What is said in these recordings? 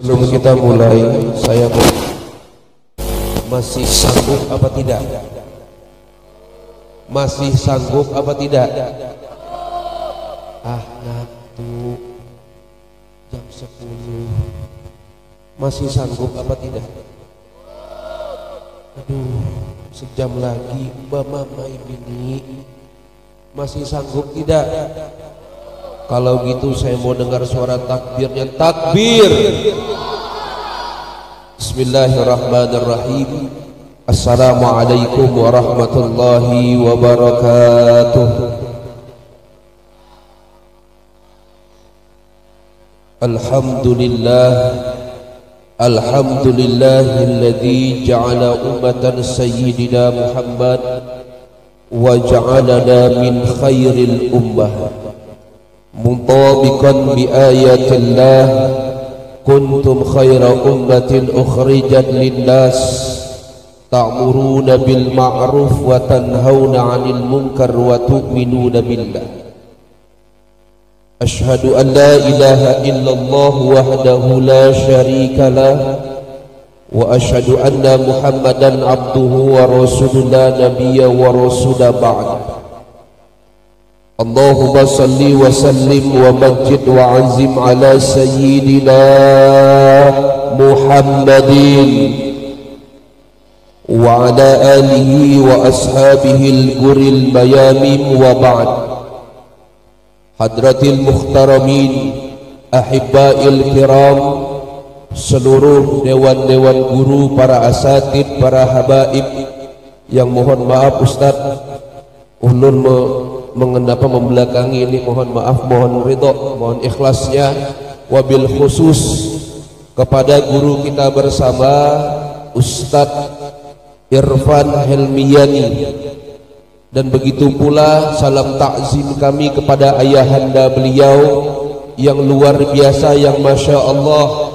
Sebelum kita mulai, saya masih sanggup apa tidak? Masih sanggup apa tidak? Ah, ngantuk. Jam 10. Masih sanggup apa tidak? Aduh, sejam lagi Mbak Mama ini. Masih sanggup tidak? Kalau gitu saya mau dengar suara takbirnya. Takbir. Bismillahirrahmanirrahim. Assalamualaikum warahmatullahi wabarakatuh. Alhamdulillah. Alhamdulillahilladzi ja'ala ummatan sayyidina Muhammad wa ja'alana min khairil ummah. Mutabiqan bi ayatillah kuntum khaira ummatin ukhrijat linnas ta'muruna bil ma'ruf wa tanhauna 'anil munkar wa tu'minuna billah. Ashhadu an la ilaha illallah wahdahu la syarika lah wa ashhadu anna Muhammadan abduhu wa rasulullah nabiyya wa rasula ba'd. Allahumma salli wa sallim wa majid wa azim ala sayyidina Muhammadin wa ala alihi wa ashabihi al-ghuril mayamim wa ba'd. Hadratil muhtaramin, ahibba'il kiram, seluruh dewan-dewan guru, para asatid, para habaib yang mohon maaf Ustaz ulun mengenapa membelakangi ini, mohon maaf, mohon ridho, mohon ikhlasnya. Wabil khusus kepada guru kita bersama Ustadz Irfan Helmiyani, dan begitu pula salam takzim kami kepada ayahanda beliau yang luar biasa, yang Masya Allah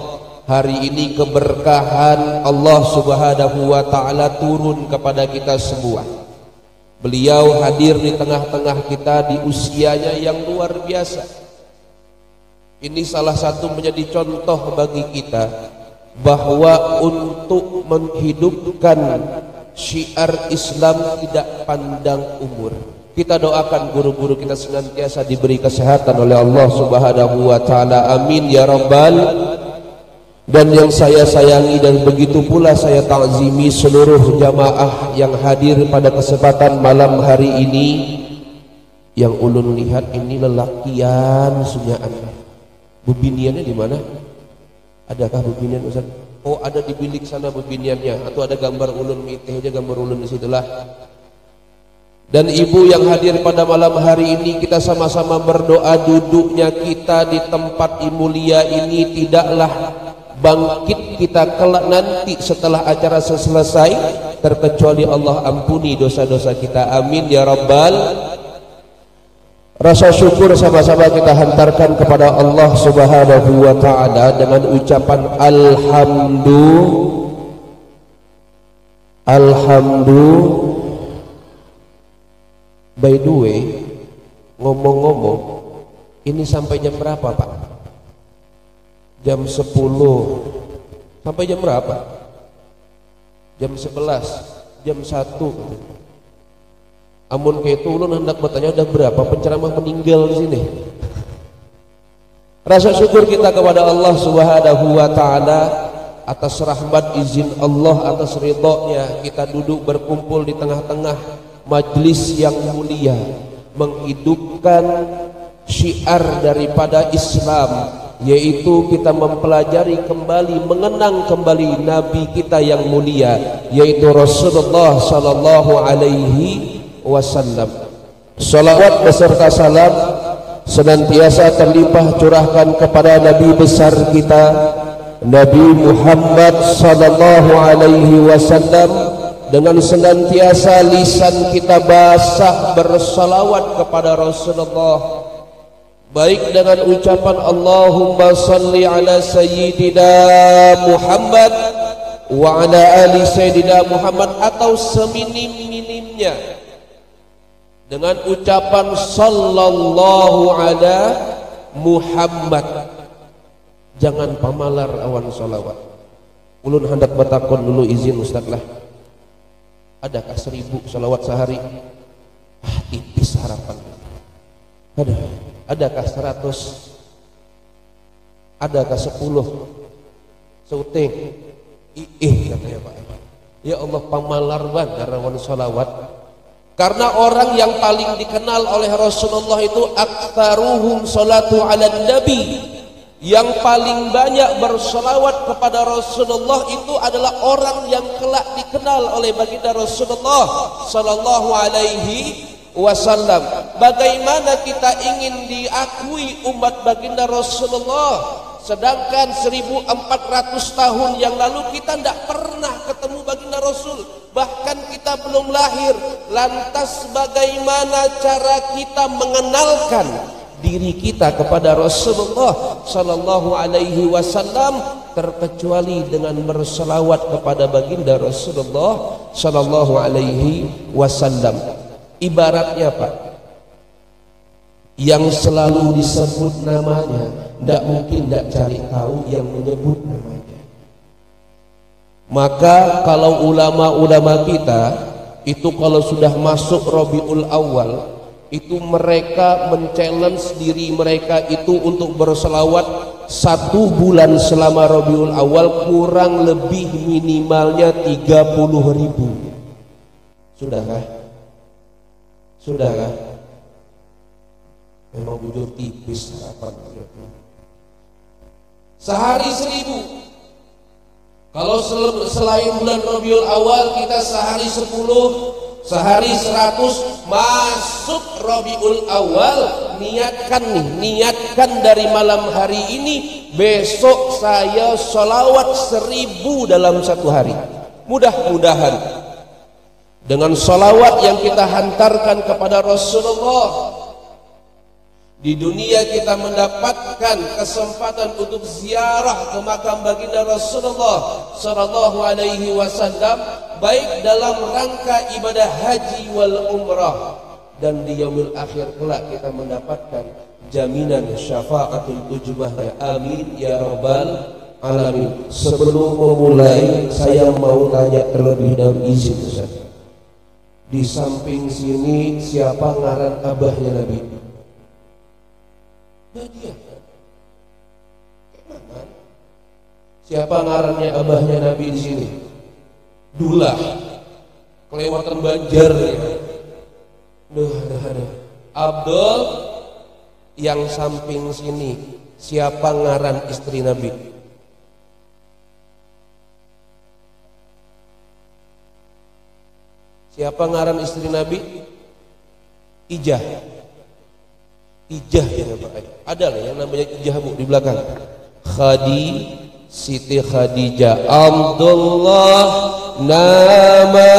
hari ini keberkahan Allah subhanahu wa ta'ala turun kepada kita semua. Beliau hadir di tengah-tengah kita di usianya yang luar biasa. Ini salah satu menjadi contoh bagi kita bahwa untuk menghidupkan syiar Islam tidak pandang umur. Kita doakan guru-guru kita senantiasa diberi kesehatan oleh Allah subhanahu wa ta'ala. Amin ya rabbal. Dan yang saya sayangi dan begitu pula saya ta'zimi seluruh jamaah yang hadir pada kesempatan malam hari ini. Yang ulun lihat ini lelakian sunyaan. Bebiniannya di mana? Adakah bebinian Ustaz? Oh, ada di bilik sana bebiniannya, atau ada gambar ulun, mitih aja gambar ulun di situlah. Dan ibu yang hadir pada malam hari ini, kita sama-sama berdoa duduknya kita di tempat mulia ini tidaklah bangkit kita kelak nanti setelah acara selesai terkecuali Allah ampuni dosa-dosa kita. Amin ya rabbal. Rasa syukur sama-sama kita hantarkan kepada Allah subhanahu wa ta'ala dengan ucapan alhamdulillah. By the way, ngomong-ngomong, ini sampai jam berapa Pak? Jam 10. Sampai jam berapa? Jam 11, jam 1. Amun kayak itu ulun hendak bertanya udah berapa penceramah meninggal di sini. Rasa syukur kita kepada Allah subhanahu wa ta'ala atas rahmat izin Allah, atas ridhonya kita duduk berkumpul di tengah-tengah majlis yang mulia, menghidupkan syiar daripada Islam, yaitu kita mempelajari kembali, mengenang kembali Nabi kita yang mulia, yaitu Rasulullah sallallahu alaihi wasallam. Salawat beserta salam senantiasa terlimpah curahkan kepada Nabi besar kita, Nabi Muhammad sallallahu alaihi wasallam, dengan senantiasa lisan kita basah bersalawat kepada Rasulullah, baik dengan ucapan Allahumma salli ala sayyidina Muhammad wa ala ali sayyidina Muhammad, atau seminim-minimnya dengan ucapan sallallahu ala Muhammad. jangan pamalar awan sholawat. Ulun hendak batakon dulu, izin Ustaz lah, adakah 1000 sholawat sehari? Tipis harapan. Adakah 100? Adakah 10? Sauting katanya Pak. Ya Allah, pamalar banget awan sholawat. Karena orang yang paling dikenal oleh Rasulullah itu aktsaruhum sholatu ala nabi, yang paling banyak bersolawat kepada Rasulullah itu adalah orang yang kelak dikenal oleh baginda Rasulullah sallallahu alaihi wasallam. Bagaimana kita ingin diakui umat baginda Rasulullah, sedangkan 1400 tahun yang lalu kita tidak pernah ketemu baginda Rasul, bahkan kita belum lahir. Lantas bagaimana cara kita mengenalkan diri kita kepada Rasulullah sallallahu alaihi wasallam terkecuali dengan berselawat kepada baginda Rasulullah sallallahu alaihi wasallam. Ibaratnya Pak, yang selalu disebut namanya tidak mungkin tidak cari tahu yang menyebut namanya. Maka kalau ulama-ulama kita itu kalau sudah masuk Rabiul Awal itu mereka men-challenge diri mereka itu untuk berselawat 1 bulan selama Rabiul Awal kurang lebih minimalnya 30.000. Sudahkah? Sudahkah? Memang bujur tipis harapan. Sehari 1000. Kalau selain bulan Rabiul Awal kita sehari 10, sehari 100. Masuk Rabiul Awal, niatkan dari malam hari ini, besok saya sholawat 1000 dalam satu hari. Mudah-mudahan dengan sholawat yang kita hantarkan kepada Rasulullah, di dunia kita mendapatkan kesempatan untuk ziarah ke makam baginda Rasulullah sallallahu alaihi wasallam, baik dalam rangka ibadah haji wal umrah, dan di yaumil akhir kelak kita mendapatkan jaminan syafaatul ujbahnya. Amin ya rabbal alamin. Sebelum memulai saya mau tanya terlebih dahulu, izin Ustaz. Di samping sini siapa ngaran abahnya Nabi? Dia. Siapa ngarannya abahnya Nabi di sini? Dullah. Kelewatan Banjar ya. Abdul. Yang samping sini siapa ngaran istri Nabi? Siapa ngaran istri Nabi? Ijah. Ijah ya Pak. Ada lah yang namanya Ijah Bu di belakang. Siti Khadijah. Abdullah nama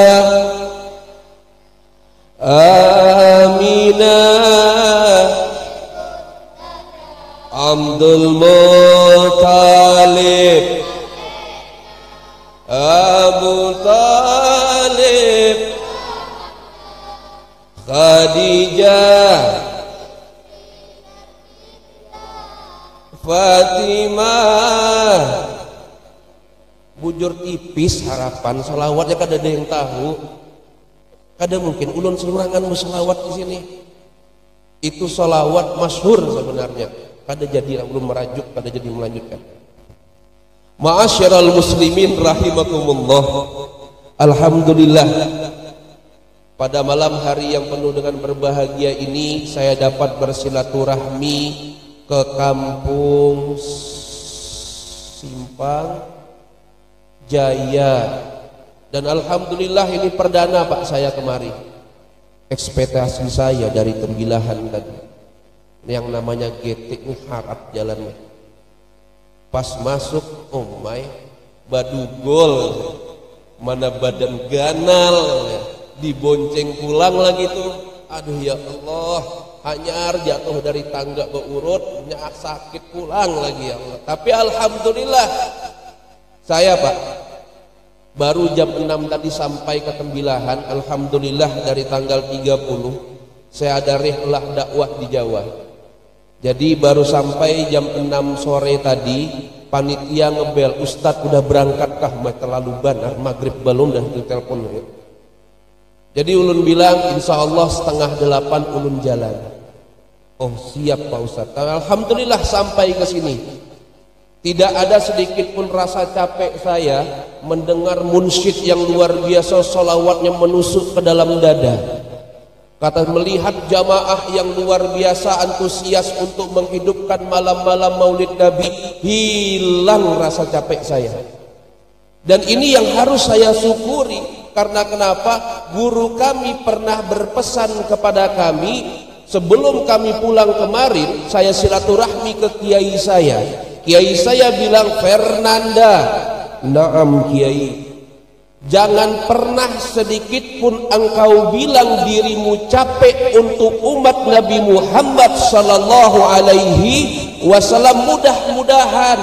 Aminah Abdul Muttalib Abu Talib Khadijah Fatimah. Bujur tipis harapan selawatnya kada ada yang tahu. Kada mungkin ulun selurangan selawat di sini. Itu selawat masyhur sebenarnya. Kada jadi belum merajuk, kada jadi melanjutkan. Ma'asyiral muslimin rahimakumullah. Alhamdulillah, pada malam hari yang penuh dengan berbahagia ini saya dapat bersilaturahmi ke kampung Simpang Jaya, dan alhamdulillah ini perdana Pak saya kemari. Ekspektasi saya dari Tembilahan tadi yang namanya GT ini harap jalannya. Pas masuk, oh my, badugol, mana badan ganal, dibonceng pulang lagi tuh. Aduh ya Allah, hanyar jatuh dari tangga beurut, nyak sakit pulang lagi ya Allah. Tapi alhamdulillah saya Pak baru jam 6 tadi sampai ke Tembilahan. Alhamdulillah dari tanggal 30 saya ada rihlah dakwah di Jawa. Jadi baru sampai jam 6 sore tadi, panitia ngebel, Ustadz udah berangkatkah? Terlalu benar, maghrib belum dan ditelepon. Jadi ulun bilang insya Allah 7:30 ulun jalan. Oh siap Pak Ustadz. Alhamdulillah sampai ke sini. Tidak ada sedikit pun rasa capek saya mendengar munsyid yang luar biasa, sholawatnya menusuk ke dalam dada. Kata melihat jamaah yang luar biasa antusias untuk menghidupkan malam-malam Maulid Nabi, hilang rasa capek saya. Dan ini yang harus saya syukuri, karena kenapa? Guru kami pernah berpesan kepada kami sebelum kami pulang kemarin. Saya silaturahmi ke kiai saya. Kiai saya bilang, Fernanda, naam kiai, jangan pernah sedikit pun engkau bilang dirimu capek untuk umat Nabi Muhammad sallallahu alaihi wasallam. Mudah-mudahan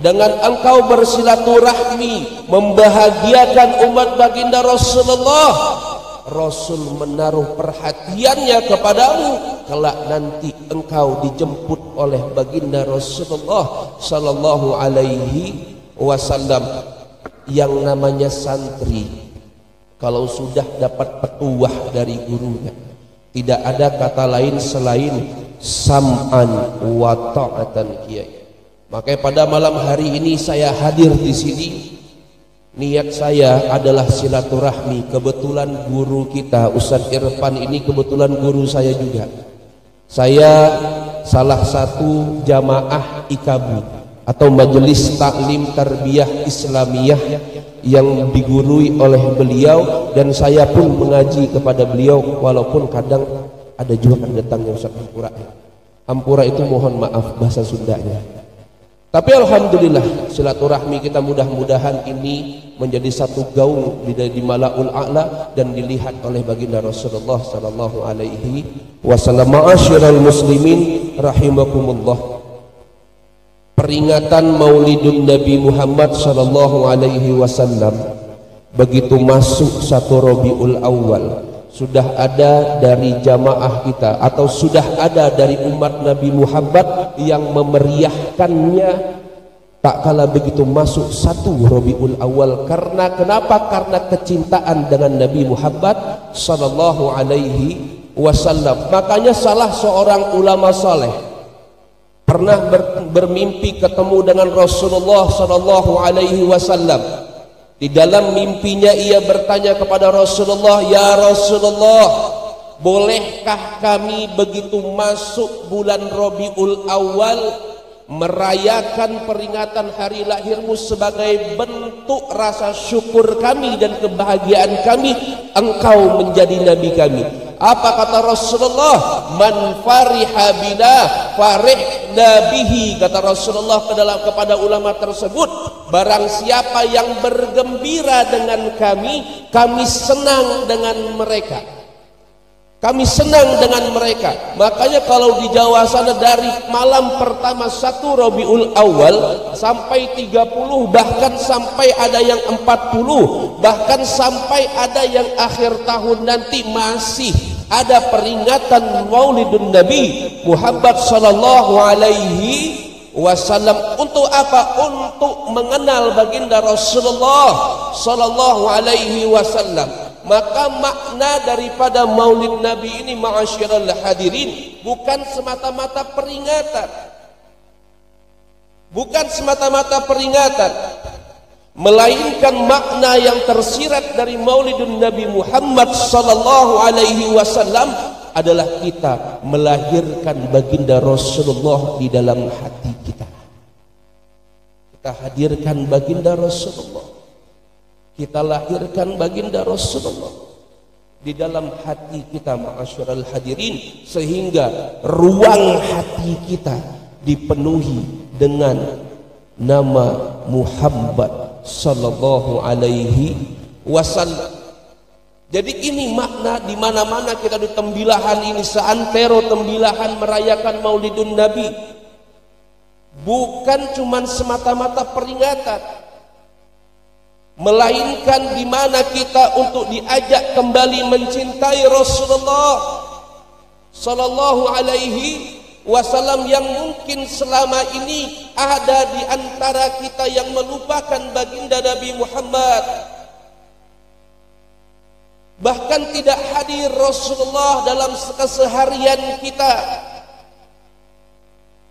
dengan engkau bersilaturahmi membahagiakan umat baginda Rasulullah, Rasul menaruh perhatiannya kepadamu, kelak nanti engkau dijemput oleh baginda Rasulullah sallallahu alaihi wasallam. Yang namanya santri kalau sudah dapat petuah dari gurunya, tidak ada kata lain selain sam'an wa ta'atan kiai. Makanya pada malam hari ini saya hadir di sini. Niat saya adalah silaturahmi. Kebetulan guru kita Ustadz Irfan ini kebetulan guru saya juga. Saya salah satu jamaah IKABU atau Majelis Taklim Tarbiyah Islamiyah yang digurui oleh beliau, dan saya pun mengaji kepada beliau, walaupun kadang ada juga kan datangnya Ustaz Ampura. Ampura itu mohon maaf bahasa Sundanya. Tapi alhamdulillah silaturahmi kita mudah-mudahan ini menjadi satu gaung di Malaul A'la dan dilihat oleh baginda Rasulullah sallallahu alaihi wasallam. Ma'asyiral muslimin rahimakumullah. Peringatan Maulidun Nabi Muhammad sallallahu alaihi wasallam begitu masuk 1 Rabiul Awal, sudah ada dari jamaah kita atau sudah ada dari umat Nabi Muhammad yang memeriahkannya tak kala begitu masuk 1 Rabiul Awal. Karena kenapa? Karena kecintaan dengan Nabi Muhammad sallallahu alaihi wasallam. Makanya salah seorang ulama saleh pernah bermimpi ketemu dengan Rasulullah sallallahu alaihi wasallam. Di dalam mimpinya ia bertanya kepada Rasulullah, "Ya Rasulullah, bolehkah kami begitu masuk bulan Rabiul Awal merayakan peringatan hari lahirmu sebagai bentuk rasa syukur kami dan kebahagiaan kami, engkau menjadi nabi kami?" Apa kata Rasulullah? "Man fariha bina farihna bihi." Kata Rasulullah kepada ulama tersebut, barang siapa yang bergembira dengan kami, kami senang dengan mereka. Kami senang dengan mereka. Makanya kalau di Jawa sana dari malam pertama 1 Rabiul Awal sampai 30, bahkan sampai ada yang 40, bahkan sampai ada yang akhir tahun nanti masih ada peringatan Maulidun Nabi Muhammad sallallahu alaihi wasallam. Untuk apa? Untuk mengenal baginda Rasulullah sallallahu alaihi wasallam. Maka makna daripada Maulid Nabi ini, ma'asyiral hadirin, bukan semata-mata peringatan. Bukan semata-mata peringatan, melainkan makna yang tersirat dari Maulidun Nabi Muhammad sallallahu alaihi wasallam adalah kita melahirkan baginda Rasulullah di dalam hati kita. Kita hadirkan baginda Rasulullah, kita lahirkan baginda Rasulullah di dalam hati kita, ma'asyiral hadirin, sehingga ruang hati kita dipenuhi dengan nama Muhammad sallallahu alaihi wasallam. Jadi ini makna di mana-mana kita di tembilahan ini, seantero tembilahan merayakan Maulidun Nabi, bukan cuman semata-mata peringatan, melainkan di mana kita untuk diajak kembali mencintai Rasulullah sallallahu alaihi wasallam yang mungkin selama ini ada di antara kita yang melupakan baginda Nabi Muhammad. Bahkan tidak hadir Rasulullah dalam keseharian kita.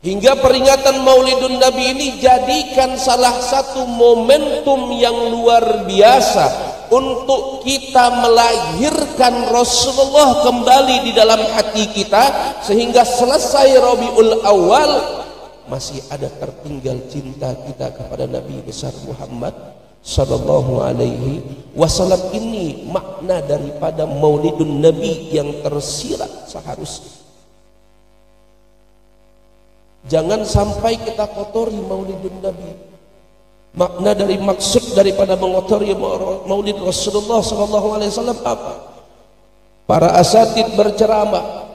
Hingga peringatan Maulidun Nabi ini jadikan salah satu momentum yang luar biasa untuk kita melahirkan Rasulullah kembali di dalam hati kita, sehingga selesai Rabiul Awal masih ada tertinggal cinta kita kepada Nabi besar Muhammad sallallahu alaihi wasallam. Ini makna daripada Maulidun Nabi yang tersirat seharusnya. Jangan sampai kita kotori Maulidun Nabi. Makna dari maksud daripada mengotori Maulid Rasulullah sallallahu alaihi wasallam apa? Para asatid berceramah,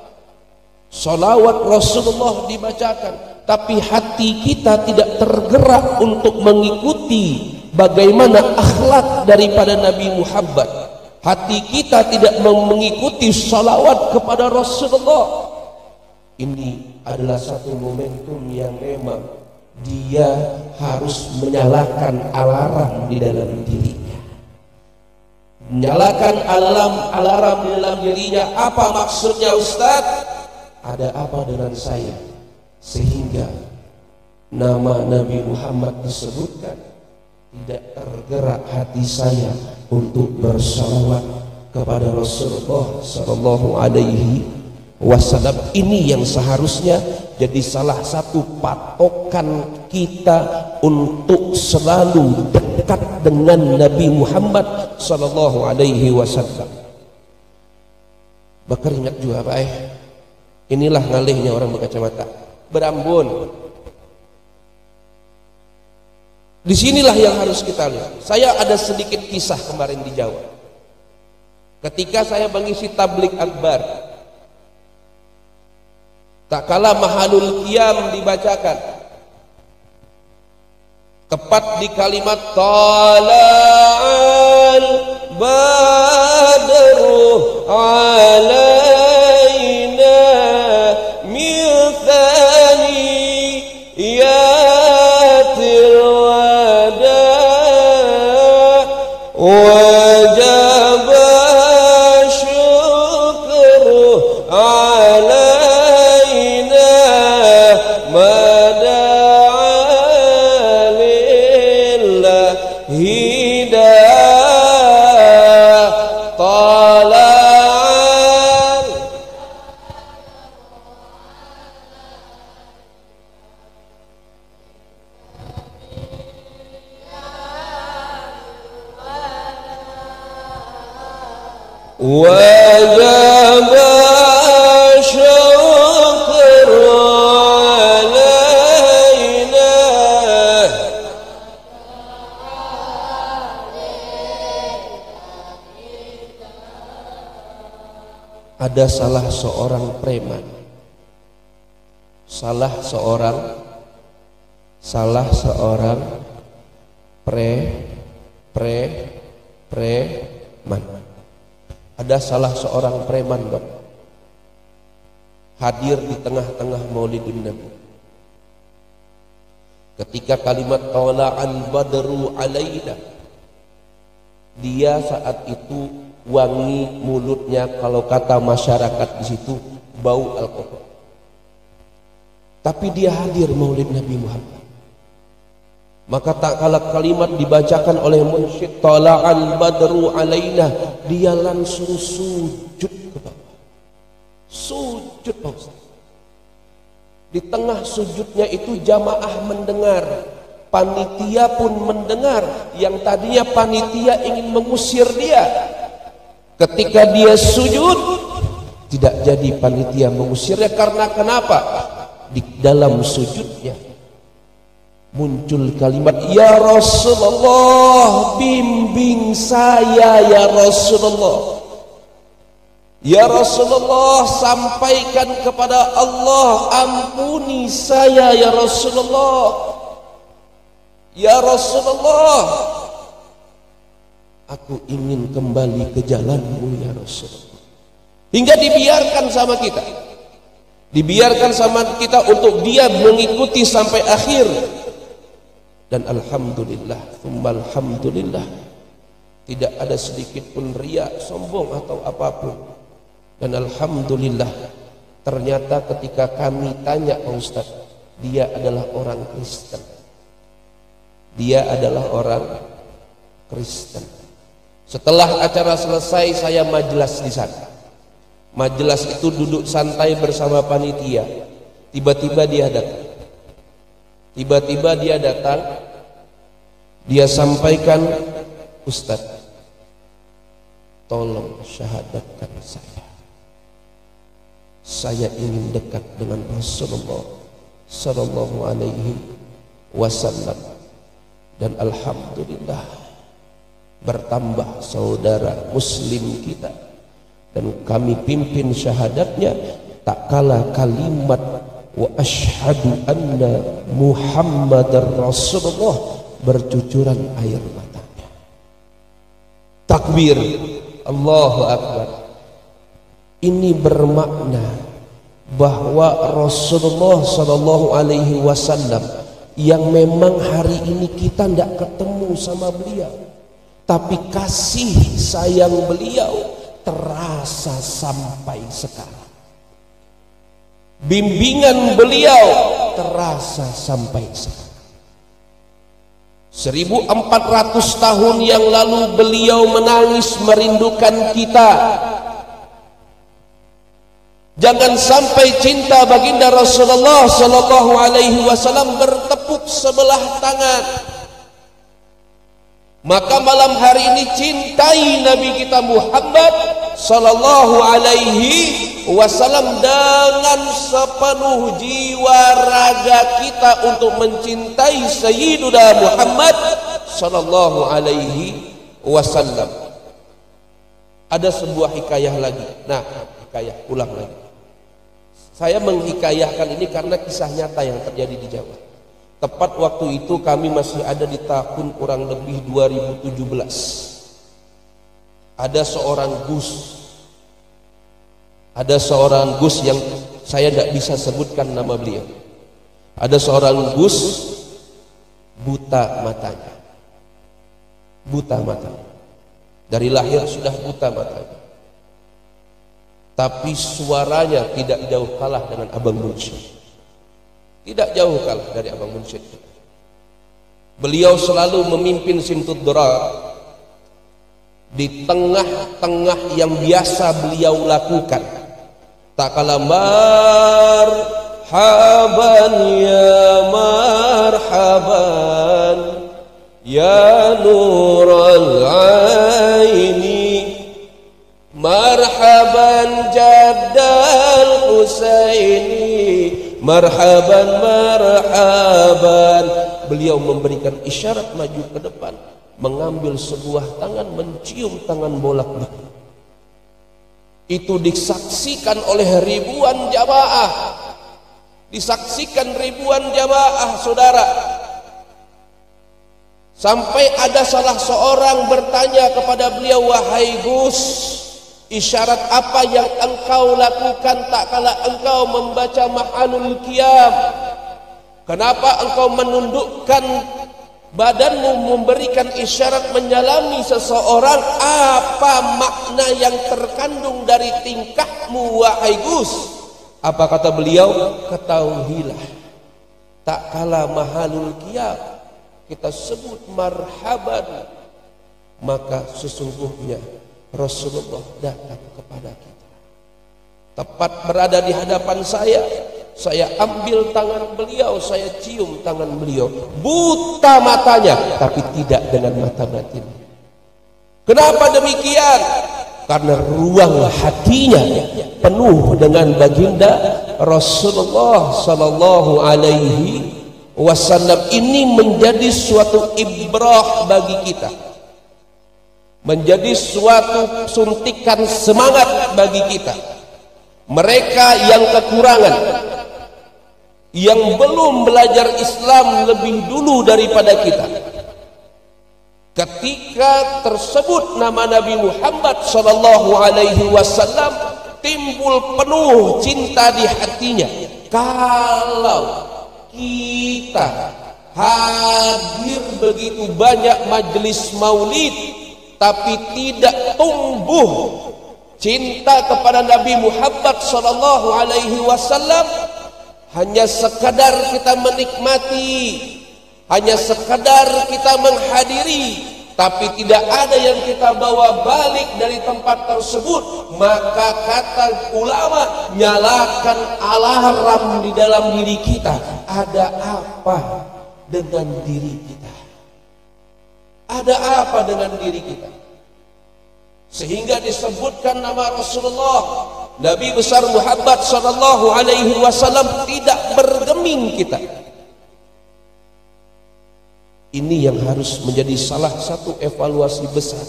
salawat Rasulullah dibacakan, tapi hati kita tidak tergerak untuk mengikuti bagaimana akhlak daripada Nabi Muhammad. Hati kita tidak mengikuti salawat kepada Rasulullah. Ini adalah satu momentum yang memang dia harus menyalakan alarm di dalam dirinya. Menyalakan alarm di dalam dirinya. Apa maksudnya Ustaz? Ada apa dengan saya sehingga nama Nabi Muhammad disebutkan tidak tergerak hati saya untuk bersalawat kepada Rasulullah sallallahu alaihi wasallam. Ini yang seharusnya jadi salah satu patokan kita untuk selalu dekat dengan Nabi Muhammad sallallahu alaihi wasallam. Berkeringat juga Pak. Inilah ngalihnya orang berkacamata. Berambun. Disinilah yang harus kita lihat. Saya ada sedikit kisah kemarin di Jawa. Ketika saya mengisi tablik akbar, tak kala mahalul qiyam dibacakan, tepat di kalimat tala'al badru alaina min thaniyatil wada wajib syukru alaina wajib syukru alaina. Ada salah seorang preman, salah seorang preman. Ada salah seorang preman Dok, hadir di tengah-tengah Maulidun Nabi. Ketika kalimat tala'al badru alaina, dia saat itu wangi mulutnya, kalau kata masyarakat di situ bau alkohol. Tapi dia hadir Maulid Nabi Muhammad. Maka tak kala kalimat dibacakan oleh munsyid tala'al badru alaina, dia langsung sujud ke bawah. Sujud Pak Ustaz. Di tengah sujudnya itu jamaah mendengar, panitia pun mendengar. Yang tadinya panitia ingin mengusir dia, ketika dia sujud tidak jadi panitia mengusirnya. Karena kenapa? Di dalam sujudnya muncul kalimat, ya Rasulullah, bimbing saya ya Rasulullah. Ya Rasulullah, sampaikan kepada Allah, ampuni saya ya Rasulullah. Ya Rasulullah, aku ingin kembali ke jalanmu ya Rasulullah. Hingga dibiarkan sama kita. dibiarkan sama kita untuk dia mengikuti sampai akhir. Dan alhamdulillah, alhamdulillah, tidak ada sedikit pun riak, sombong atau apapun. Dan alhamdulillah, ternyata ketika kami tanya Pak Ustaz, dia adalah orang Kristen. Dia adalah orang Kristen. Setelah acara selesai, saya majelis di sana. Majelis itu duduk santai bersama panitia. Tiba-tiba dia datang. Tiba-tiba dia datang, dia sampaikan, Ustaz, tolong syahadatkan saya. Saya ingin dekat dengan Rasulullah Sallallahu Alaihi Wasallam. Dan alhamdulillah, bertambah saudara muslim kita. Dan kami pimpin syahadatnya, tak kalah kalimat wa asyhadu anna Muhammadar Rasulullah bercucuran air matanya. Takbir, Allahu Akbar. Ini bermakna bahwa Rasulullah Sallallahu Alaihi Wasallam yang memang hari ini kita tidak ketemu sama beliau, tapi kasih sayang beliau terasa sampai sekarang. Bimbingan beliau terasa sampai sekarang. 1400 tahun yang lalu beliau menangis merindukan kita. Jangan sampai cinta baginda Rasulullah Sallallahu Alaihi Wasallam bertepuk sebelah tangan. Maka malam hari ini cintai Nabi kita Muhammad Sallallahu Alaihi Wasallam dengan sepenuh jiwa raga kita untuk mencintai Sayyiduna Muhammad Sallallahu Alaihi Wasallam. Ada sebuah hikayah lagi. Nah, hikayah ulang lagi. Saya menghikayahkan ini karena kisah nyata yang terjadi di Jawa. Tepat waktu itu kami masih ada di tahun kurang lebih 2017. Ada seorang Gus yang saya tidak bisa sebutkan nama beliau. Ada seorang Gus buta matanya. Buta matanya. Dari lahir sudah buta matanya. Tapi suaranya tidak jauh kalah dengan Abang Munsyid. Tidak jauh kalah dari Abang Munsyid. Beliau selalu memimpin Simtud Durar di tengah-tengah yang biasa beliau lakukan. Tak kala marhaban ya marhaban ya nural aini marhaban jaddal Husaini marhaban marhaban. Beliau memberikan isyarat maju ke depan, mengambil sebuah tangan, mencium tangan bolak-balik. Itu disaksikan oleh ribuan jamaah. Disaksikan ribuan jamaah, saudara. Sampai ada salah seorang bertanya kepada beliau, wahai Gus, isyarat apa yang engkau lakukan tak kala engkau membaca ma'anul qiyam? Kenapa engkau menundukkan badanmu memberikan isyarat menyalami seseorang? Apa makna yang terkandung dari tingkahmu wahai Gus? Apa kata beliau? Ketahuilah, tak kala mahalul qiyam kita sebut marhaban, maka sesungguhnya Rasulullah datang kepada kita. Tepat berada di hadapan saya ambil tangan beliau, saya cium tangan beliau. Buta matanya, tapi tidak dengan mata batin. Kenapa demikian? Karena ruang hatinya penuh dengan baginda Rasulullah Sallallahu Alaihi Wasallam. Ini menjadi suatu ibrah bagi kita, menjadi suatu suntikan semangat bagi kita. Mereka yang kekurangan, yang belum belajar Islam lebih dulu daripada kita, ketika tersebut nama Nabi Muhammad Sallallahu Alaihi Wasallam, timbul penuh cinta di hatinya. Kalau kita hadir begitu banyak majelis maulid tapi tidak tumbuh cinta kepada Nabi Muhammad sallallahu alaihi wasallam, hanya sekadar kita menikmati, hanya sekadar kita menghadiri, tapi tidak ada yang kita bawa balik dari tempat tersebut, maka kata ulama, nyalakan alarm di dalam diri kita. Ada apa dengan diri kita? Ada apa dengan diri kita? Sehingga disebutkan nama Rasulullah, Nabi besar Muhammad sallallahu alaihi wasallam, tidak bergeming kita. Ini yang harus menjadi salah satu evaluasi besar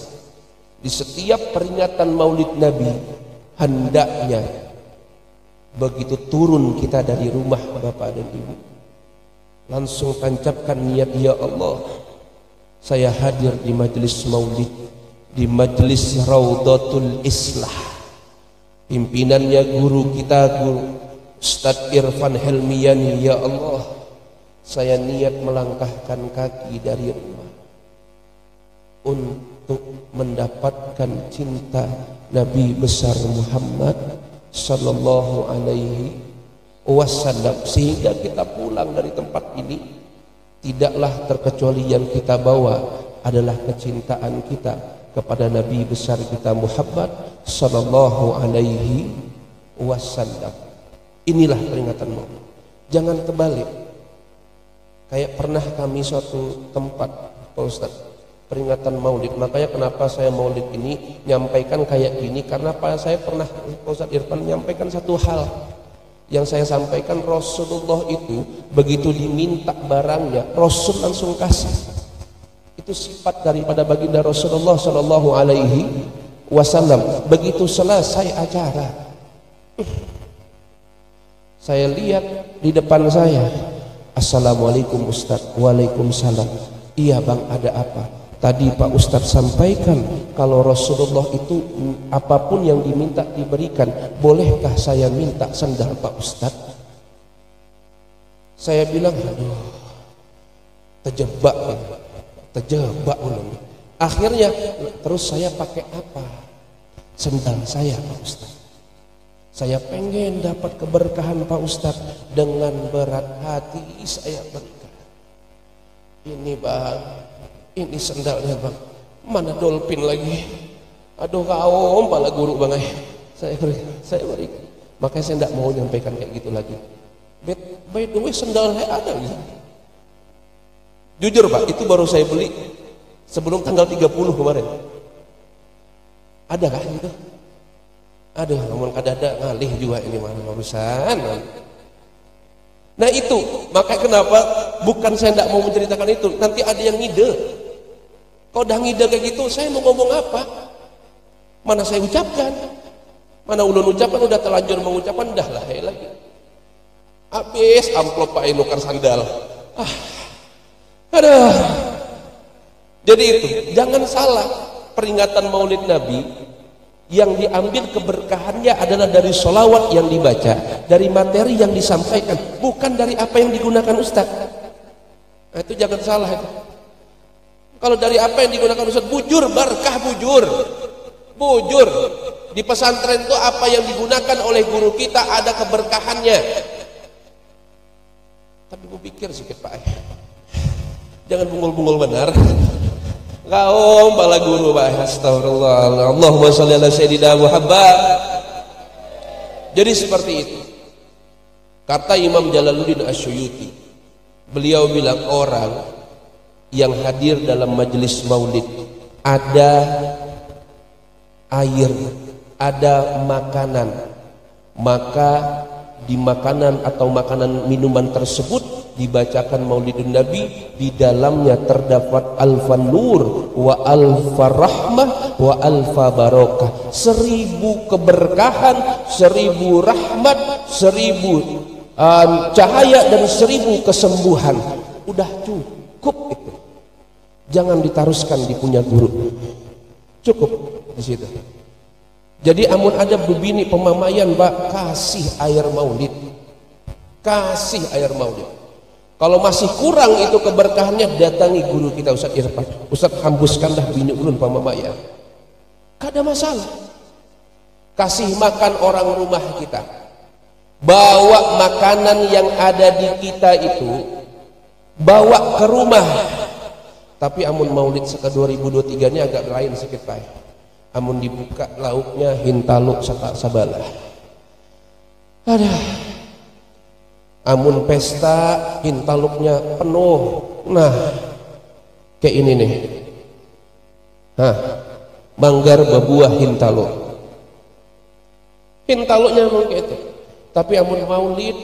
di setiap peringatan Maulid Nabi. Hendaknya begitu turun kita dari rumah Bapak dan Ibu, langsung tancapkan niat, ya Allah, saya hadir di majelis maulid, di majelis Raudhatul Islah, pimpinannya guru kita, Guru Ustadz Irfan Helmiani. Ya Allah, saya niat melangkahkan kaki dari rumah untuk mendapatkan cinta Nabi besar Muhammad sallallahu alaihi wasallam, sehingga kita pulang dari tempat ini tidaklah terkecuali yang kita bawa adalah kecintaan kita kepada Nabi besar kita Muhammad sallallahu alaihi wasallam. Inilah peringatan Maulid. Jangan terbalik. Kayak pernah kami suatu tempat, Pak Ustaz, peringatan Maulid. Makanya kenapa saya Maulid ini nyampaikan kayak gini, karena saya pernah, Pak Ustaz Irfan, menyampaikan satu hal yang saya sampaikan. Rasulullah itu begitu diminta barangnya, Rasul langsung kasih. Itu sifat daripada baginda Rasulullah sallallahu alaihi wasallam. Begitu selesai acara, saya lihat di depan saya, assalamualaikum Ustaz. Waalaikumsalam. Iya bang, ada apa? Tadi Pak Ustaz sampaikan kalau Rasulullah itu apapun yang diminta diberikan. Bolehkah saya minta sandal Pak Ustaz? Saya bilang, aduh, terjebak ulang. Akhirnya terus saya pakai apa? Sandal saya Pak Ustaz. Saya pengen dapat keberkahan Pak Ustaz. Dengan berat hati saya berikan. Ini bang, ini sendalnya bang. Mana dolphin lagi? Aduh kaum pala guru bang. Saya berikan. Makanya saya tidak mau nyampaikan kayak gitu lagi. By the way, sendalnya ada gitu. Jujur Pak, itu baru saya beli sebelum tanggal 30 kemarin. Ada kah gitu? Aduh, ngomong kadada ngalih juga ini mana urusan. Nah itu, makanya kenapa bukan saya tidak mau menceritakan itu, nanti ada yang ngide. Kalau udah ngide kayak gitu, saya mau ngomong apa? Mana saya ucapkan? Mana ulun ucapkan, udah terlanjur mengucapkan, dah lah lagi. Habis amplop Pak nukar sandal. Aduh. Jadi itu, jangan salah, peringatan Maulid Nabi yang diambil keberkahannya adalah dari sholawat yang dibaca, dari materi yang disampaikan, bukan dari apa yang digunakan Ustaz. Nah, itu jangan salah itu. Kalau dari apa yang digunakan Ustaz, bujur, berkah bujur. Di pesantren itu apa yang digunakan oleh guru kita ada keberkahannya. Tapi gue pikir sedikit Pak, jangan bungul-bungul benar. Kaum bala guru Pak, astagfirullah. Allahumma sholli ala sayyidina Muhammad. Jadi seperti itu. Kata Imam Jalaluddin Asyuyuti, beliau bilang orang yang hadir dalam majelis maulid ada air, ada makanan, maka di makanan atau makanan minuman tersebut dibacakan Maulidun Nabi, di dalamnya terdapat alfan nur wa alfa rahmah wa alfa barokah, 1000 keberkahan, 1000 rahmat, 1000 cahaya dan 1000 kesembuhan. Udah cukup itu. Jangan ditaruhkan di punya guru. Cukup di situ. Jadi amun ada bebini pemamaian, Mbak, kasih air maulid. Kasih air maulid. Kalau masih kurang itu keberkahannya, datangi guru kita Ustaz Irfan. Ustaz, hembuskanlah bini ulun pemamaian. Gak ada masalah. Kasih makan orang rumah kita. Bawa makanan yang ada di kita itu, bawa ke rumah. Tapi amun maulid seka 2023 ini agak lain sedikit, Pak. Amun dibuka lauknya hintaluk sata sabalah. Ada. Amun pesta hintaluknya penuh. Nah, kayak ini nih. Hah, manggar berbuah hintaluk. Hintaluknya memang kayak itu. Tapi amun maulid,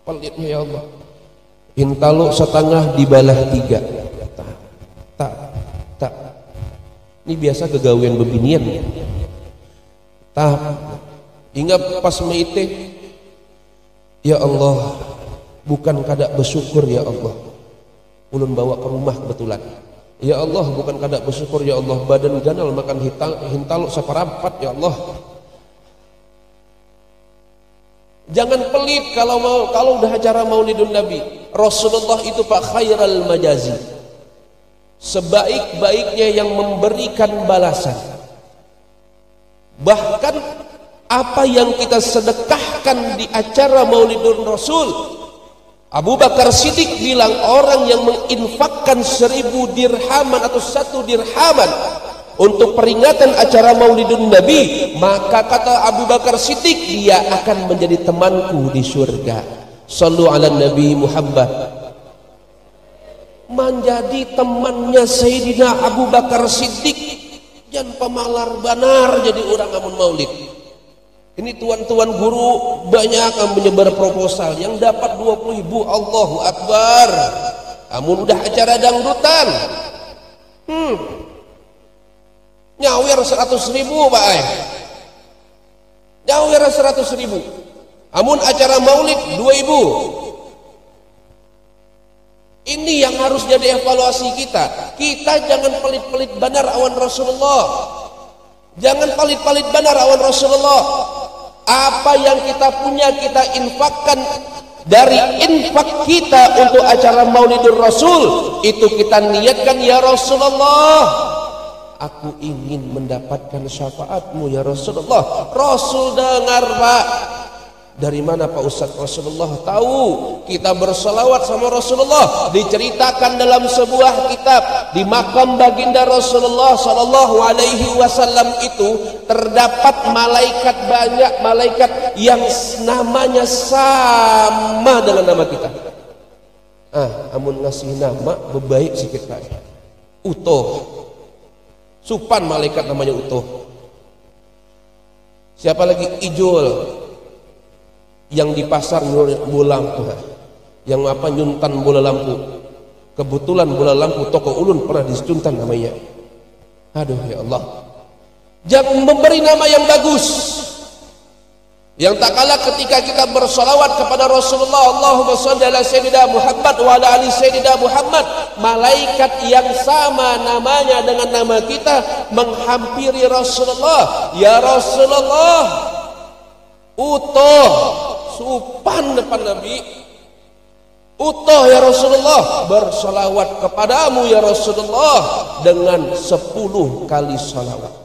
pelitnya ya Allah. Hintaluk setengah dibalah 3. Tak. Ini biasa kegawian bebinian. Ingat pas meite, ya Allah, bukan kada bersyukur ya Allah. Ulun bawa ke rumah kebetulan. Ya Allah, bukan kada bersyukur ya Allah. Badan ganal makan hintaluk seperempat ya Allah. Jangan pelit kalau udah acara Maulidun Nabi. Rasulullah itu Pak khairal majazi. Sebaik-baiknya yang memberikan balasan. Bahkan apa yang kita sedekahkan di acara Maulidun Rasul, Abu Bakar Siddiq bilang orang yang menginfakkan 1000 dirhaman atau 1 dirhaman untuk peringatan acara Maulidun Nabi, maka kata Abu Bakar Siddiq, dia akan menjadi temanku di surga. Sallu ala Nabi Muhammad. Menjadi temannya Sayyidina Abu Bakar Siddiq, jangan pemalar banar jadi orang amun maulid. Ini tuan-tuan guru banyak yang menyebar proposal, yang dapat 20.000, Allahu Akbar. Amun udah acara dangdutan, nyawer 100.000 Pak ay. Nyawer 100.000. Amun acara maulid 2.000. Ini yang harus jadi evaluasi kita. Kita jangan pelit-pelit banar awan Rasulullah. Jangan pelit-pelit banar awan Rasulullah. Apa yang kita punya kita infakkan. Dari infak kita untuk acara Maulidur Rasul, itu kita niatkan, ya Rasulullah, aku ingin mendapatkan syafaatmu ya Rasulullah. Rasul dengar, Pak. Dari mana Pak Ustaz? Rasulullah tahu kita berselawat sama Rasulullah. Diceritakan dalam sebuah kitab, di makam baginda Rasulullah Sallallahu Alaihi Wasallam itu terdapat malaikat, banyak malaikat yang namanya sama dengan nama kita. Amun ngasih nama bebaik sikit Pak. Utuh. Supan malaikat namanya utuh. Siapa lagi? Ijul. Yang di pasar bola lampu, yang apa nyuntan bola lampu. Kebetulan bola lampu toko ulun pernah disuntan namanya. Aduh ya Allah, jangan memberi nama yang bagus. Yang tak kalah ketika kita bersolawat kepada Rasulullah, Allahumma sholli ala Sayyidina Muhammad wa ala ali Sayyidina Muhammad, malaikat yang sama namanya dengan nama kita menghampiri Rasulullah. Ya Rasulullah, utuh supan depan Nabi, utuh ya Rasulullah, bersolawat kepadamu ya Rasulullah dengan 10 kali salawat,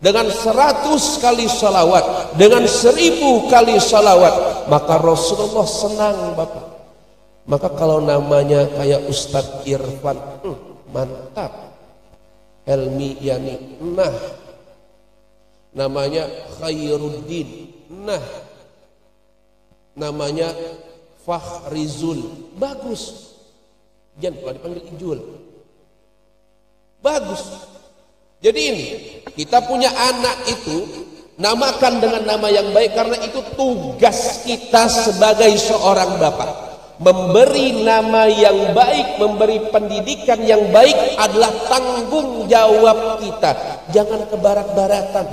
dengan 100 kali salawat, dengan 1000 kali salawat, maka Rasulullah senang Bapak. Maka kalau namanya kayak Ustadz Irfan, mantap. Helmi Yani, nah. Namanya Khairuddin, nah. Namanya Fahrizul, bagus. Jangan kalau dipanggil Ijul, bagus. Jadi ini kita punya anak itu namakan dengan nama yang baik, karena itu tugas kita sebagai seorang bapak. Memberi nama yang baik, memberi pendidikan yang baik adalah tanggung jawab kita. Jangan ke barat-baratan.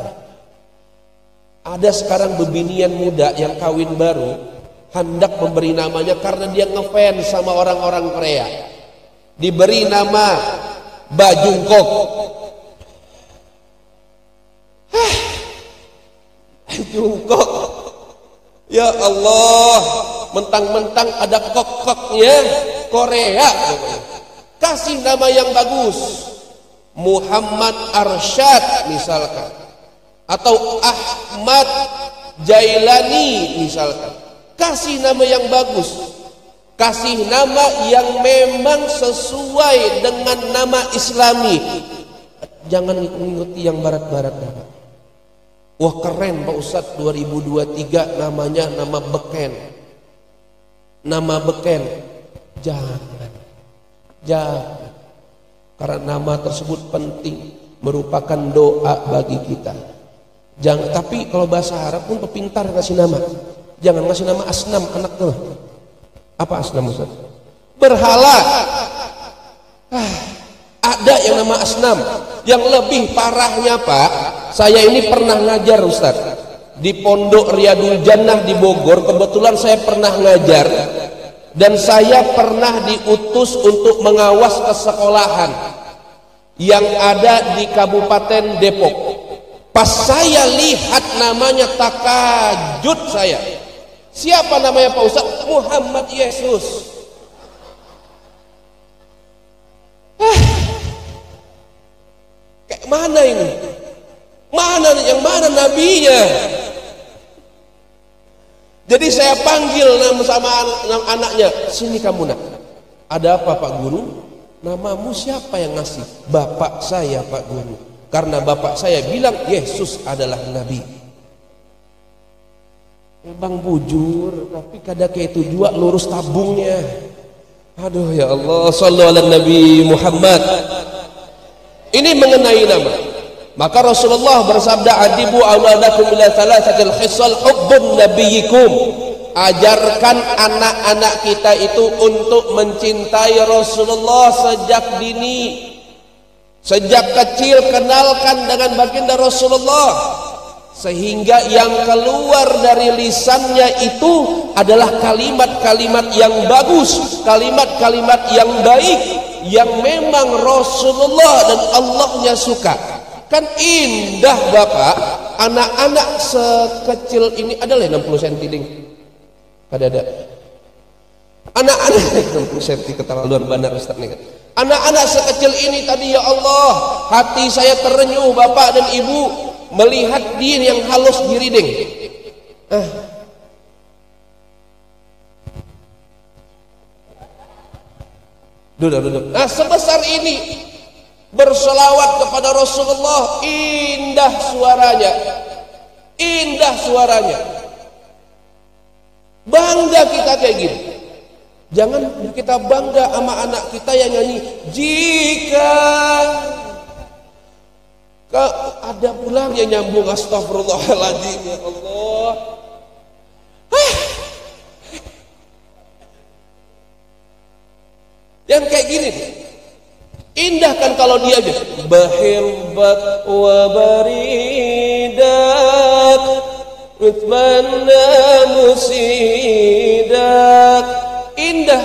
Ada sekarang bebinian muda yang kawin baru hendak memberi namanya karena dia ngefans sama orang-orang Korea. Diberi nama Bajungkok. Jungkok. Ya Allah, mentang-mentang ada kok-koknya Korea. Kasih nama yang bagus. Muhammad Arsyad misalkan, atau Ahmad Jailani misalkan. Kasih nama yang bagus, kasih nama yang memang sesuai dengan nama Islami. Jangan mengikuti yang barat-barat. Wah keren Pak Ustadz, 2023 namanya nama beken. Nama beken. Jangan. Karena nama tersebut penting, merupakan doa bagi kita. Jangan, tapi kalau bahasa Arab pun pintar ngasih nama. Jangan ngasih nama asnam anak tuh. Apa asnam Ustaz? Berhala. Ada yang nama asnam. Yang lebih parahnya Pak, saya ini pernah ngajar Ustaz di Pondok Riyadul Jannah di Bogor. Kebetulan saya pernah ngajar dan saya pernah diutus untuk mengawas kesekolahan yang ada di Kabupaten Depok. Pas saya lihat namanya takajud saya. Siapa namanya Pak Ustaz? Muhammad Yesus. Kayak mana ini? Yang mana nabinya? Jadi saya panggil sama anaknya, sini kamu nak. Ada apa Pak Guru? Namamu siapa yang ngasih? Bapak saya Pak Guru. Karena bapak saya bilang Yesus adalah nabi. Bang bujur, tapi kada kayak itu juga lurus tabungnya. Aduh ya Allah, sallallahu ala Nabi Muhammad. Ini mengenai nama. Maka Rasulullah bersabda, adibu auladakum ila thalathatil khisal hubbun nabiyyikum. Ajarkan anak-anak kita itu untuk mencintai Rasulullah sejak dini. Sejak kecil kenalkan dengan baginda Rasulullah, sehingga yang keluar dari lisannya itu adalah kalimat-kalimat yang bagus, kalimat-kalimat yang baik, yang memang Rasulullah dan Allahnya suka. Kan indah Bapak, anak-anak sekecil ini adalah 60 cm ding. Ada. Anak-anak 60 cm keterlaluan benar Ustaz nih. Anak-anak sekecil ini tadi ya Allah, hati saya terenyuh Bapak dan Ibu melihat dia yang halus giriding. Duduk. Nah sebesar ini berselawat kepada Rasulullah, indah suaranya. Bangga kita kayak gini. Jangan kita bangga sama anak kita yang nyanyi jika ada pulang yang nyambung astagfirullahaladzim ya Allah. Yang kayak gini indah kan kalau dia aja bahirbat wa baridat utmanna musidat. Indah.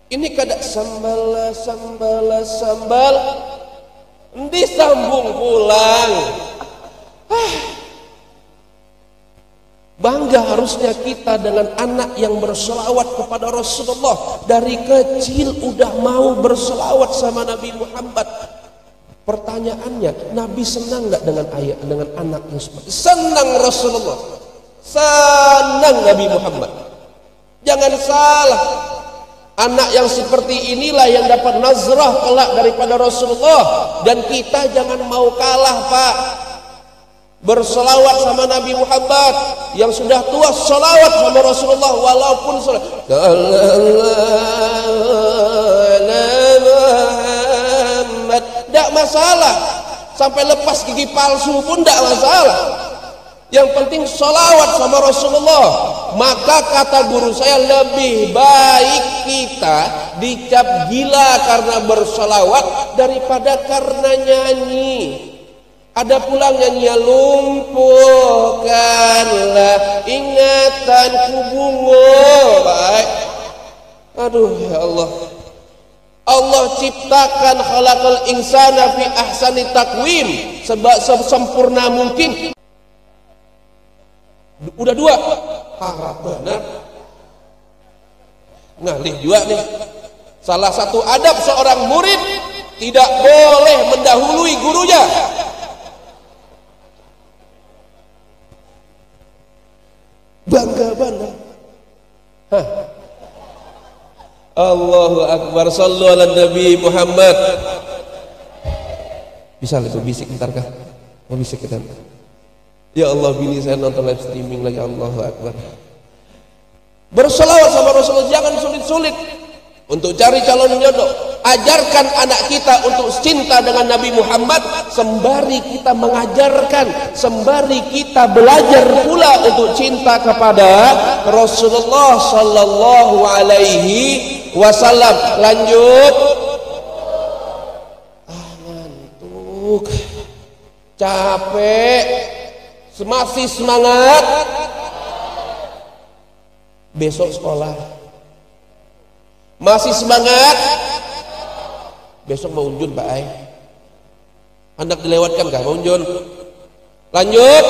Ini kada sambal disambung pulang. Bangga harusnya kita dengan anak yang berselawat kepada Rasulullah. Dari kecil udah mau berselawat sama Nabi Muhammad. Pertanyaannya, Nabi senang nggak dengan ayah, dengan anak yang seperti senang Rasulullah, senang Nabi Muhammad. Jangan salah, anak yang seperti inilah yang dapat nazrah kelak daripada Rasulullah. Dan kita jangan mau kalah Pak, berselawat sama Nabi Muhammad. Yang sudah tua selawat sama Rasulullah, walaupun tidak masalah, sampai lepas gigi palsu pun tidak masalah. Yang penting selawat sama Rasulullah. Maka kata guru saya, lebih baik kita dicap gila karena berselawat daripada karena nyanyi. Ada pulang nyanyi, lumpuhkanlah ingatanku bungo. Baik. Aduh ya Allah. Allah ciptakan khalaqal insana fi ahsani taqwim, sebab sempurna mungkin. Udah dua, harap benar. Ngalih juga nih. Salah satu adab seorang murid tidak boleh mendahului gurunya. Bangga benar. Hah. Allahu Akbar, sallu ala Nabi Muhammad. Bisa lebih bisik ntar kah? Mau bisik kita? Ya Allah, bini saya nonton live streaming lagi. Allahu Akbar. Berselawat sama Rasulullah, jangan sulit-sulit untuk cari calon jodoh. Ajarkan anak kita untuk cinta dengan Nabi Muhammad, sembari kita mengajarkan, sembari kita belajar pula untuk cinta kepada Rasulullah sallallahu alaihi wasallam. Lanjut. Ngantuk, capek, masih semangat. Besok sekolah. Masih semangat. Besok mau unjun Pak Ai. Hendak dilewatkan kah mau unjun? Lanjut.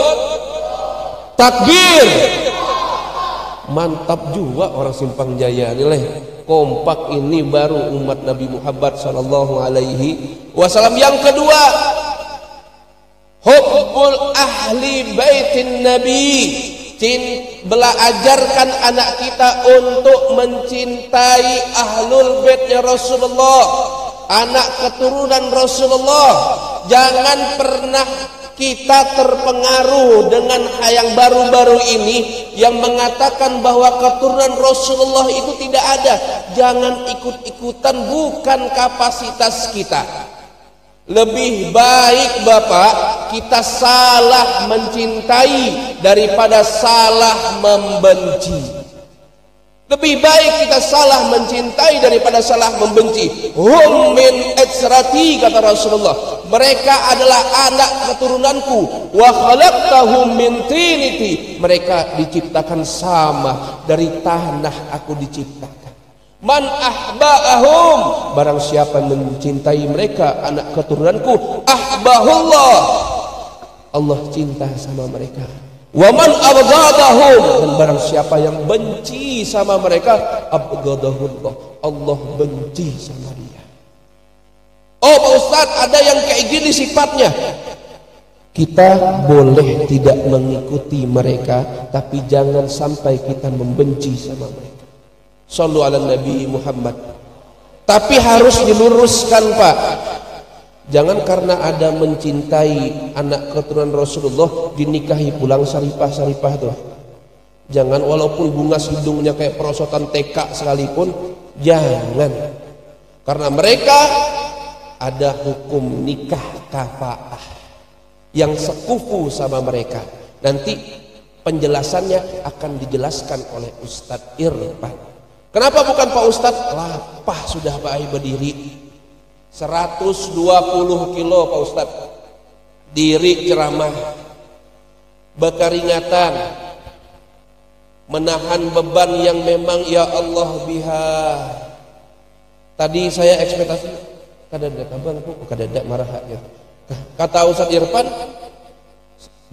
Takbir. Mantap juga orang Simpang Jaya nilai. Kompak ini baru umat Nabi Muhammad sallallahu alaihi wasallam. Yang kedua, hubbul ahli baitin nabi. Belajarkan anak kita untuk mencintai ahlul baitnya Rasulullah, anak keturunan Rasulullah. Jangan pernah kita terpengaruh dengan yang baru-baru ini yang mengatakan bahwa keturunan Rasulullah itu tidak ada. Jangan ikut-ikutan, bukan kapasitas kita. Lebih baik Bapak kita salah mencintai daripada salah membenci. Lebih baik kita salah mencintai daripada salah membenci. Hum min etsrati, kata Rasulullah. Mereka adalah anak keturunanku. Wa khalaqtahum min tiniti. Mereka diciptakan sama, dari tanah aku diciptakan. Man ahba'ahum, barang siapa mencintai mereka anak keturunanku, ahbahullah, Allah cinta sama mereka. Wa man abghadahum, dan barang siapa yang benci sama mereka, abghadahullah, Allah benci sama dia. Oh Pak Ustadz, ada yang kayak gini sifatnya. Kita boleh tidak mengikuti mereka, tapi jangan sampai kita membenci sama mereka. Sallu ala Nabi Muhammad. Tapi harus diluruskan Pak. Jangan karena ada mencintai anak keturunan Rasulullah dinikahi pulang saripah-saripah tuh. Jangan, walaupun bunga hidungnya kayak perosotan TK sekalipun, jangan. Karena mereka ada hukum nikah kafaah yang sekufu sama mereka. Nanti penjelasannya akan dijelaskan oleh Ustadz Irfan. Kenapa bukan Pak Ustadz? Lapah sudah Pak Ai berdiri 120 kilo Pak Ustadz, diri ceramah, berkeringatan, menahan beban yang memang ya Allah biha. Tadi saya ekspektasi kadada abang kok kadada marah gitu. Kata Ustadz Irfan,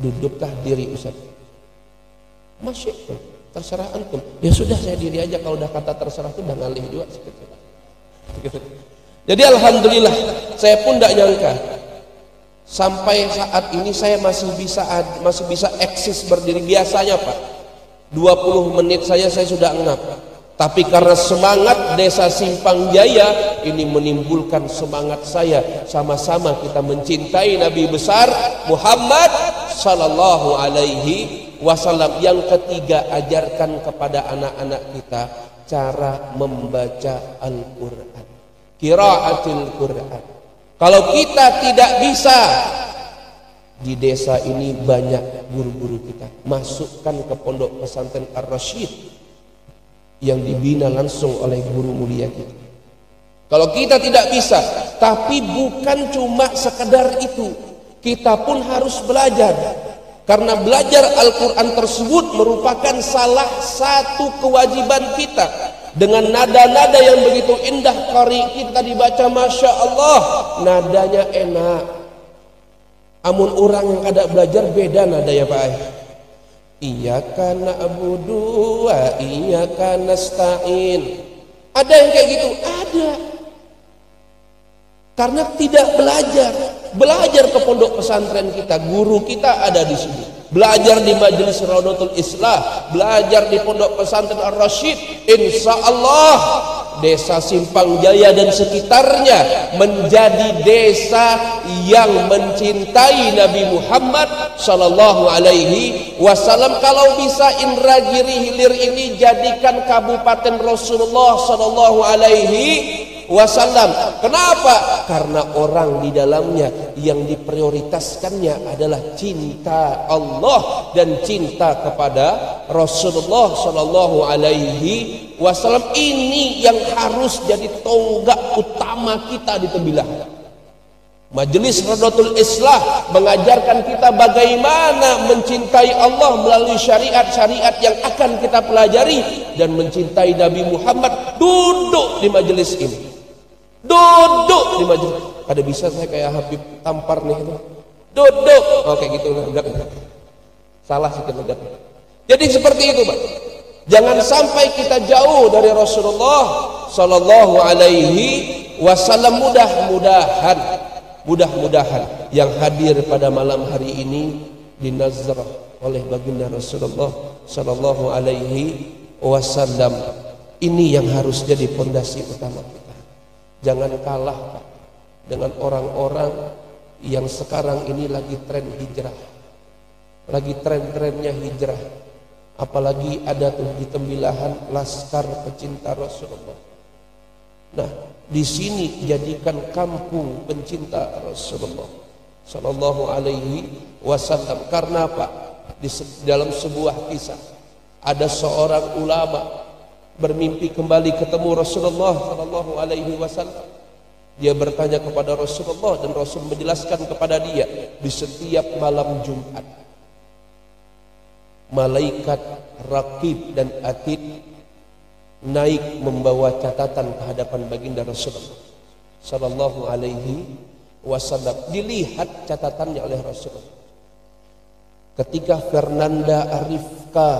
dudukkah diri Ustadz? Masya Allah, terserah antum. Ya sudah, saya diri aja. Kalau udah kata terserah itu udah ngalih juga gitu. Jadi alhamdulillah, saya pun tidak nyangka sampai saat ini saya masih bisa eksis berdiri. Biasanya Pak 20 menit saya sudah ngap. Tapi karena semangat Desa Simpang Jaya ini menimbulkan semangat saya, sama-sama kita mencintai Nabi besar Muhammad sallallahu alaihi wasallam. Yang ketiga, ajarkan kepada anak-anak kita cara membaca Al-Quran, qiraatul Quran. Kalau kita tidak bisa, di desa ini banyak guru-guru kita, masukkan ke pondok pesantren Ar-Rasyid yang dibina langsung oleh guru mulia kita. Kalau kita tidak bisa, tapi bukan cuma sekedar itu, kita pun harus belajar. Karena belajar Al-Quran tersebut merupakan salah satu kewajiban kita. Dengan nada-nada yang begitu indah, qari kita dibaca Masya Allah, nadanya enak. Amun orang yang kada belajar beda nada ya Pak. Iyyaka na'budu wa iyyaka nasta'in. Ada yang kayak gitu? Ada. Karena tidak belajar ke pondok pesantren kita, guru kita ada di sini. Belajar di Majelis Raudatul Islah, belajar di pondok pesantren Ar-Rasyid. Insya Allah desa Simpang Jaya dan sekitarnya menjadi desa yang mencintai Nabi Muhammad sallallahu alaihi wasallam. Kalau bisa Indragiri Hilir ini jadikan kabupaten Rasulullah sallallahu alaihi wasallam. Kenapa? Karena orang di dalamnya yang diprioritaskannya adalah cinta Allah dan cinta kepada Rasulullah sallallahu alaihi wasallam. Ini yang harus jadi tonggak utama kita di Tembilang. Majelis Raudatul Islah mengajarkan kita bagaimana mencintai Allah melalui syariat-syariat yang akan kita pelajari dan mencintai Nabi Muhammad. Duduk di majelis ini. Duduk di majelis. Ada bisa saya kayak Habib Tampar nih itu. Duduk. Oh kayak gitu enggak. Salah sedikit enggak. Jadi seperti itu, Pak. Jangan sampai kita jauh dari Rasulullah sallallahu alaihi wasallam. Mudah-mudahan yang hadir pada malam hari ini dinazrah oleh baginda Rasulullah sallallahu alaihi wasallam. Ini yang harus jadi fondasi utama kita. Jangan kalah, Pak, dengan orang-orang yang sekarang ini lagi tren hijrah. Lagi tren-trennya hijrah. Apalagi ada tuh di Tembilahan Laskar Pecinta Rasulullah. Nah, di sini jadikan kampung pencinta Rasulullah sallallahu alaihi wasallam. Karena apa? Di dalam sebuah kisah ada seorang ulama bermimpi kembali ketemu Rasulullah sallallahu alaihi wasallam. Dia bertanya kepada Rasulullah dan Rasul menjelaskan kepada dia, di setiap malam Jumat malaikat Raqib dan Atid naik membawa catatan ke hadapan baginda Rasulullah sallallahu alaihi wasallam. Dilihat catatannya oleh Rasulullah. Ketika Fernanda Arifka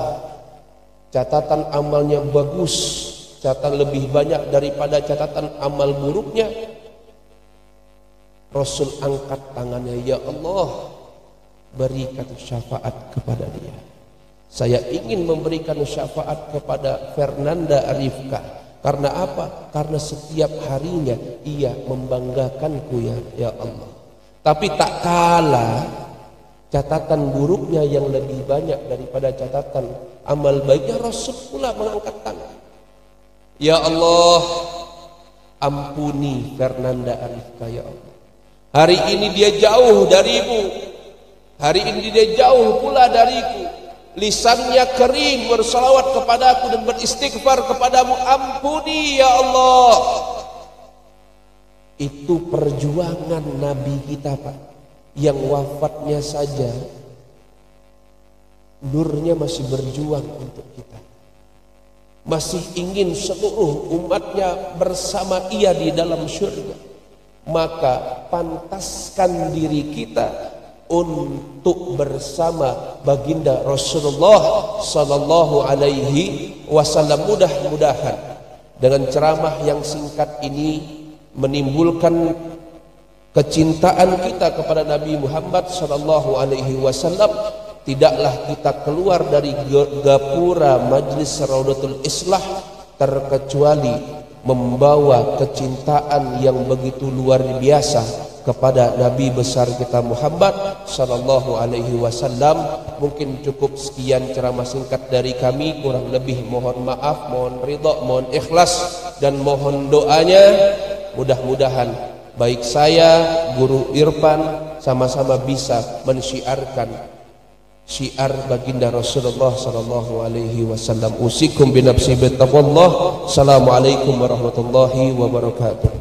catatan amalnya bagus, catatan lebih banyak daripada catatan amal buruknya, Rasul angkat tangannya, ya Allah, berikan syafaat kepada dia. Saya ingin memberikan syafaat kepada Fernanda Arifka. Karena apa? Karena setiap harinya ia membanggakanku, ya Allah. Tapi tak kalah catatan buruknya yang lebih banyak daripada catatan amal baiknya, Rasul pula mengangkat tangan. Ya Allah, ampuni Fernanda Arifka, ya Allah. Hari ini dia jauh darimu. Hari ini dia jauh pula dariku. Lisannya kering bersalawat kepadaku dan beristighfar kepadamu. Ampuni ya Allah. Itu perjuangan Nabi kita, Pak, yang wafatnya saja nurnya masih berjuang untuk kita, masih ingin seluruh umatnya bersama ia di dalam syurga. Maka pantaskan diri kita untuk bersama baginda Rasulullah sallallahu alaihi wasallam. Mudah-mudahan dengan ceramah yang singkat ini menimbulkan kecintaan kita kepada Nabi Muhammad sallallahu alaihi wasallam. Tidaklah kita keluar dari gapura Majelis Raudatul Islah terkecuali membawa kecintaan yang begitu luar biasa kepada Nabi besar kita Muhammad sallallahu alaihi wasallam. Mungkin cukup sekian ceramah singkat dari kami, kurang lebih mohon maaf, mohon ridha, mohon ikhlas dan mohon doanya. Mudah-mudahan baik saya, Guru Irfan sama-sama bisa mensyiarkan syiar baginda Rasulullah sallallahu alaihi wasallam. Usikum binafsi bittaqwallah. Assalamualaikum warahmatullahi wabarakatuh.